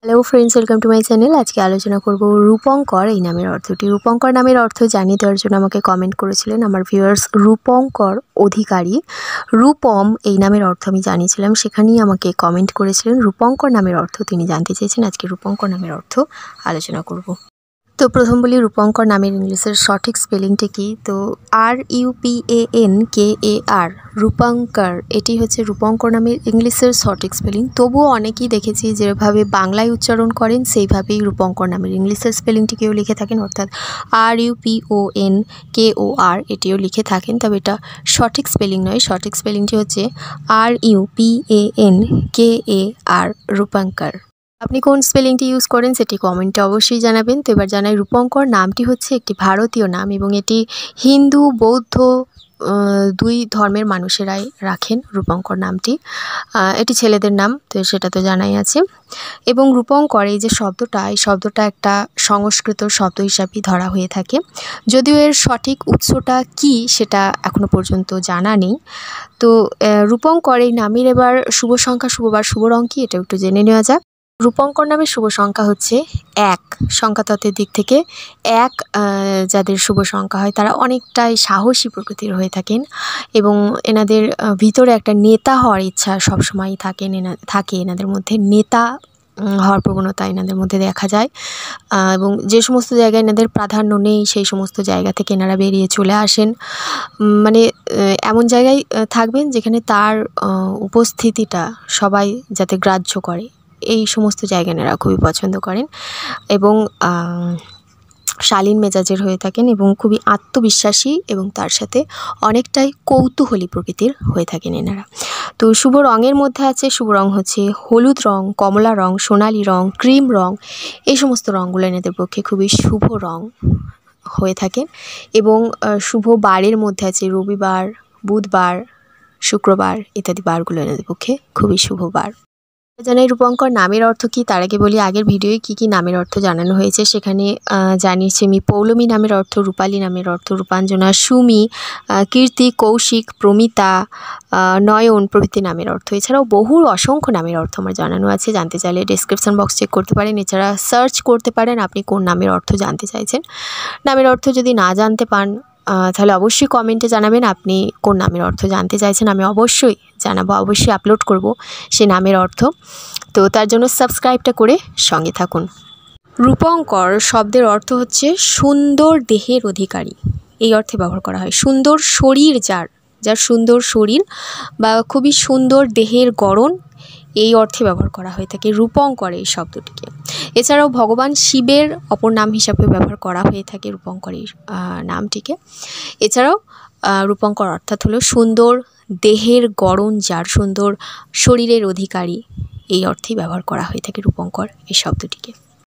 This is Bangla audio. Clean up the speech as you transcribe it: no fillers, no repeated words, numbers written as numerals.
Hello friends, welcome to my channel. আজকে আলোচনা করব রূপঙ্কর এই নামের অর্থটি। রূপঙ্কর নামের অর্থ জানিয়ে দেওয়ার জন্য আমাকে কমেন্ট করেছিলেন আমার ভিউয়ার্স রূপঙ্কর অধিকারী। রূপম এই নামের অর্থ আমি জানিয়েছিলাম, সেখানেই আমাকে কমেন্ট করেছিলেন রূপঙ্কর নামের অর্থ তিনি জানতে চেয়েছেন। আজকে রূপঙ্কর নামের অর্থ আলোচনা করব। তো প্রথম বলি রূপঙ্কর নামের ইংলিশের সঠিক স্পেলিংটা কি। তো RUPANKAR, রূপঙ্কর, এটি হচ্ছে রূপঙ্কর নামের ইংলিশের সঠিক স্পেলিং। তবুও অনেকেই দেখেছি যেভাবে বাংলায় উচ্চারণ করেন সেইভাবেই রূপঙ্কর নামের ইংলিশের স্পেলিংটিকেও লিখে থাকেন, অর্থাৎ RUPONKOR এটিও লিখে থাকেন। তবে এটা সঠিক স্পেলিং নয়, সঠিক স্পেলিংটি হচ্ছে RUPANKAR, রূপঙ্কর। আপনি কোন স্পেলিংটি ইউজ করেন সেটি কমেন্টে অবশ্যই জানাবেন। তো এবার জানাই রূপঙ্কর নামটি হচ্ছে একটি ভারতীয় নাম এবং এটি হিন্দু বৌদ্ধ দুই ধর্মের মানুষেরাই রাখেন রূপঙ্কর নামটি। এটি ছেলেদের নাম, তো সেটা তো জানাই আছে। এবং রূপঙ্কর এই যে শব্দটা, এই শব্দটা একটা সংস্কৃত শব্দ হিসাবেই ধরা হয়ে থাকে, যদিও এর সঠিক উৎসটা কি সেটা এখনো পর্যন্ত জানা নেই। তো রূপঙ্কর এই নামের এবার শুভ সংখ্যা, শুভবার, শুভ রং কি এটা একটু জেনে নেওয়া যাক। রূপঙ্কর নামের শুভ সংখ্যা হচ্ছে 1। সংখ্যাতত্ত্বের দিক থেকে 1 যাদের শুভ সংখ্যা হয় তারা অনেকটাই সাহসী প্রকৃতির হয়ে থাকেন এবং এনাদের ভিতরে একটা নেতা হওয়ার ইচ্ছা সবসময়ই থাকে এনাদের মধ্যে। নেতা হওয়ার প্রবণতা এনাদের মধ্যে দেখা যায় এবং যে সমস্ত জায়গায় এনাদের প্রাধান্য নেই সেই সমস্ত জায়গা থেকে এনারা বেরিয়ে চলে আসেন। মানে এমন জায়গায় থাকবেন যেখানে তার উপস্থিতিটা সবাই যাতে গ্রাহ্য করে, এই সমস্ত জায়গা এনারা খুবই পছন্দ করেন এবং শালীন মেজাজের হয়ে থাকেন এবং খুবই আত্মবিশ্বাসী এবং তার সাথে অনেকটাই কৌতূহলী প্রকৃতির হয়ে থাকেন এনারা। তো শুভ রঙের মধ্যে আছে, শুভ রং হচ্ছে হলুদ রং, কমলা রং, সোনালি রং, ক্রিম রং। এই সমস্ত রঙগুলো এনাদের পক্ষে খুবই শুভ রং হয়ে থাকে এবং শুভ বারের মধ্যে আছে রবিবার, বুধবার, শুক্রবার ইত্যাদি বারগুলো এনাদের পক্ষে খুবই শুভ বার। জানাই রূপঙ্কর নামের অর্থ কি, তার আগে বলি আগের ভিডিওয়ে কি নামের অর্থ জানানো হয়েছে। সেখানে জানিয়েছি আমি পৌলমী নামের অর্থ, রূপালী নামের অর্থ, রূপাঞ্জনা, সুমি, কীর্তি, কৌশিক, প্রমিতা, নয়ন প্রভৃতি নামের অর্থ। এছাড়াও বহু অসংখ্য নামের অর্থ আমার জানানো আছে। জানতে চাইলে ডেসক্রিপশন বক্স চেক করতে পারেন, এছাড়া সার্চ করতে পারেন আপনি কোন নামের অর্থ জানতে চাইছেন। নামের অর্থ যদি না জানতে পান তাহলে অবশ্যই কমেন্টে জানাবেন আপনি কোন নামের অর্থ জানতে চাইছেন। আমি অবশ্যই জানাবো, অবশ্যই আপলোড করব সে নামের অর্থ। তো তার জন্য সাবস্ক্রাইবটা করে সঙ্গে থাকুন। রূপঙ্কর শব্দের অর্থ হচ্ছে সুন্দর দেহের অধিকারী, এই অর্থে ব্যবহার করা হয়। সুন্দর শরীর যার সুন্দর শরীর বা খুবই সুন্দর দেহের গড়ন, এই অর্থে ব্যবহার করা হয়ে থাকে রূপঙ্কর এই শব্দটিকে। এছাড়াও ভগবান শিবের অপর নাম হিসাবে ব্যবহার করা হয়ে থাকে রূপঙ্করের নামটিকে। এছাড়াও রূপঙ্কর অর্থাৎ হলো সুন্দর দেহের গড়ন যার, সুন্দর শরীরের অধিকারী, এই অর্থেই ব্যবহার করা হয়ে থাকে রূপঙ্কর এই শব্দটিকে।